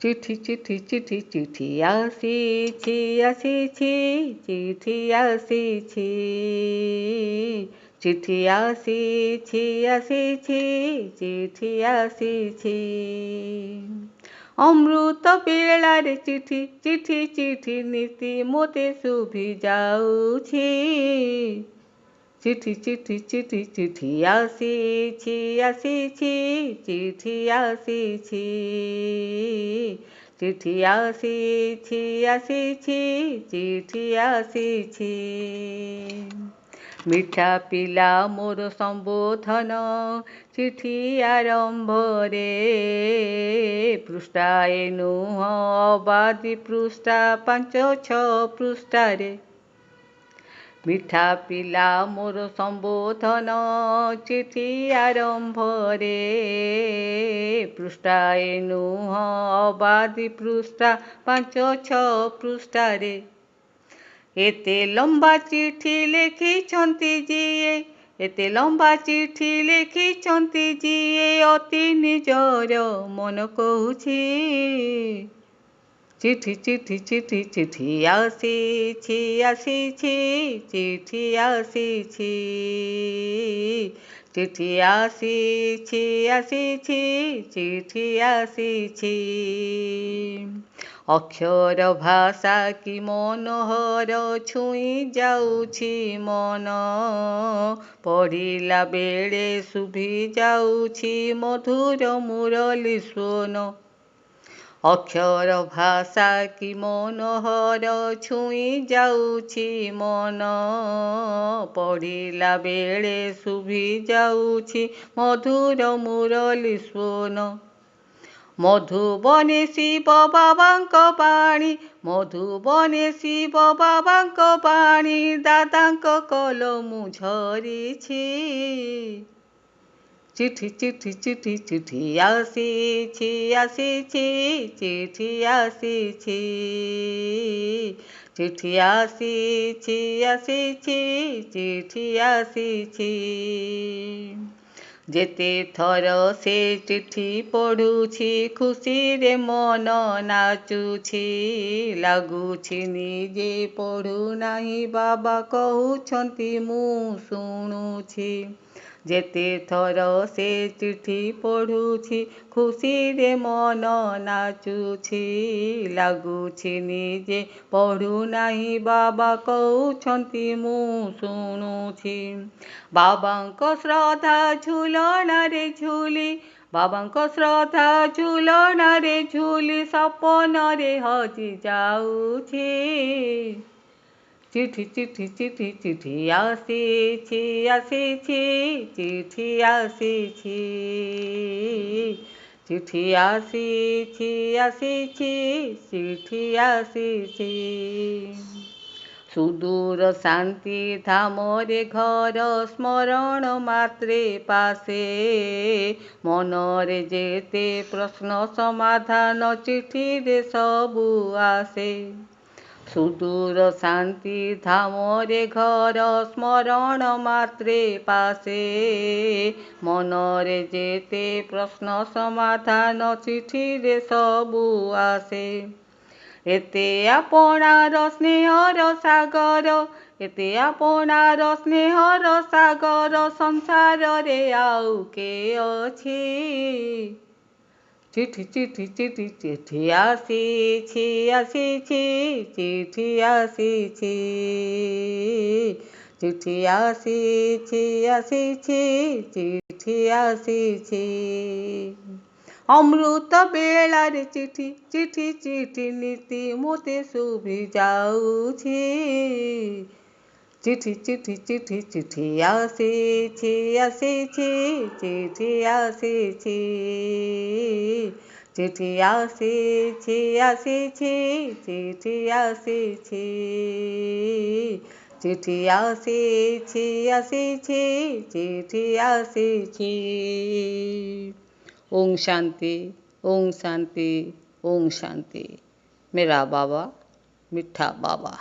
চিঠি চিঠি চিঠি চিঠি আসিছি আসিছি চিঠি আসিছি চিঠি আসিছি আসিছি চিঠি আসিছি অমৃত ବେଳାରେ ଚିଠି ଚିଠି ଚିଠି ନୀତି ମୋତେ ଶୁଭି ଯାଉଛି ଚିଠି ଚିଠି ଚିଠି ଚିଠି ଆସିଛି ଆସିଛି ଚିଠି ଆସିଛି ଚିଠି ଆସିଛି ଆସିଛି ଚିଠି ଆସିଛି ମିଠା ପିଲା ମୋର ସମ୍ବୋଧନ ଚିଠି ଆରମ୍ଭରେ ପୃଷ୍ଠାଏ ନୁହଁ ଅବାଦି ପୃଷ୍ଠା 5-6 ପୃଷ୍ଠାରେ ମିଠା ପିଲା ମୋର ସମ୍ବୋଧନ ଚିଠି ଆରମ୍ଭରେ ପୃଷ୍ଠାଏ ନୁହଁ ଅବାଦି ପୃଷ୍ଠା 5-6 ପୃଷ୍ଠାରେ ଏତେ ଲମ୍ବା ଚିଠି ଲେଖିଛନ୍ତି ଯିଏ ଏତେ ଲମ୍ବା ଚିଠି ଲେଖିଛନ୍ତି ଯିଏ ଅତି ନିଜର ମନ କହୁଛି ଚିଠି ଚିଠି ଚିଠି ଚିଠି ଆସିଛି ଆସିଛି ଚିଠି ଆସିଛି ଚିଠି ଆସିଛି ଆସିଛି ଚିଠି ଆସିଛି ଅକ୍ଷର ଭାଷା କି ମନୋହର ଛୁଇଁ ଯାଉଛି ମନ ପଢ଼ିଲା ବେଳେ ଶୁଭି ଯାଉଛି ମଧୁର ମୁରଲୀ ସ୍ୱନ ଅକ୍ଷର ଭାଷା କି ମନୋହର ଛୁଇଁ ଯାଉଛି ମନ ପଢ଼ିଲା ବେଳେ ଶୁଭି ଯାଉଛି ମଧୁର ମୁରଲୀ ସ୍ୱନ ମଧୁବନେ ଶିବ ବାବାଙ୍କ ବାଣୀ ମଧୁବନେ ଶିବ ବାବାଙ୍କ ବାଣୀ ଦାଦାଙ୍କ କଲମ ଝରିଛି ଚିଠି ଚିଠି ଚିଠି ଚିଠି ଆସିଛି ଆସିଛି ଚିଠି ଆସିଛି ଚିଠି ଆସିଛି ଆସିଛି ଚିଠି ଆସିଛି ଯେତେ ଥର ସେ ଚିଠି ପଢ଼ୁଛି ଖୁସିରେ ମନ ନାଚୁଛି ଲାଗୁଛି ନିଜେ ପଢ଼ୁନାହିଁ ବାବା କହୁଛନ୍ତି ମୁଁ ଶୁଣୁଛି ଯେତେ ଥର ସେ ଚିଠି ପଢ଼ୁଛି ଖୁସିରେ ମନ ନାଚୁଛି ଲାଗୁଛି ନିଜେ ପଢ଼ୁନାହିଁ ବାବା କହୁଛନ୍ତି ମୁଁ ଶୁଣୁଛି ବାବାଙ୍କ ଶ୍ରଦ୍ଧା ଝୁଲଣାରେ ଝୁଲି ବାବାଙ୍କ ଶ୍ରଦ୍ଧା ଝୁଲଣାରେ ଝୁଲି ସପନରେ ହଜି ଯାଉଛି ଚିଠି ଚିଠି ଚିଠି ଚିଠି ଆସିଛି ଆସିଛି ଚିଠି ଆସିଛି ଚିଠି ଆସିଛି ଆସିଛି ଚିଠି ଆସିଛି ସୁଦୂର ଶାନ୍ତି ଧାମରେ ଘର ସ୍ମରଣ ମାତ୍ରେ ପାଶେ ମନରେ ଯେତେ ପ୍ରଶ୍ନ ସମାଧାନ ଚିଠିରେ ସବୁ ଆସେ ସୁଦୂର ଶାନ୍ତି ଧାମରେ ଘର ସ୍ମରଣ ମାତ୍ରେ ପାଶେ ମନରେ ଯେତେ ପ୍ରଶ୍ନ ସମାଧାନ ଚିଠିରେ ସବୁ ଆସେ ଏତେ ଆପଣାର ସ୍ନେହର ସାଗର ଏତେ ଆପଣାର ସ୍ନେହର ସାଗର ସଂସାରରେ ଆଉ କେ ଅଛି ଚିଠି ଚିଠି ଚିଠି ଚିଠି ଆସିଛି ଆସିଛି ଚିଠି ଆସିଛି ଚିଠି ଆସିଛି ଆସିଛି ଚିଠି ଆସିଛି ଅମୃତ ବେଳାରେ ଚିଠି ଚିଠି ଚିଠି ନୀତି ମୋତେ ଶୁଭି ଯାଉଛି ଚିଠି ଚିଠି ଚିଠି ଚିଠି ଆସିଛି ଆସିଛି ଚିଠି ଆସିଛି ଚିଠି ଆସିଛି ଆସିଛି ଚିଠି ଆସିଛି ଚିଠି ଆସିଛି ଆସିଛି ଚିଠି ଆସିଛି ओम शांति ओम शांति ओम शांति मेरा बाबा मिठा बाबा।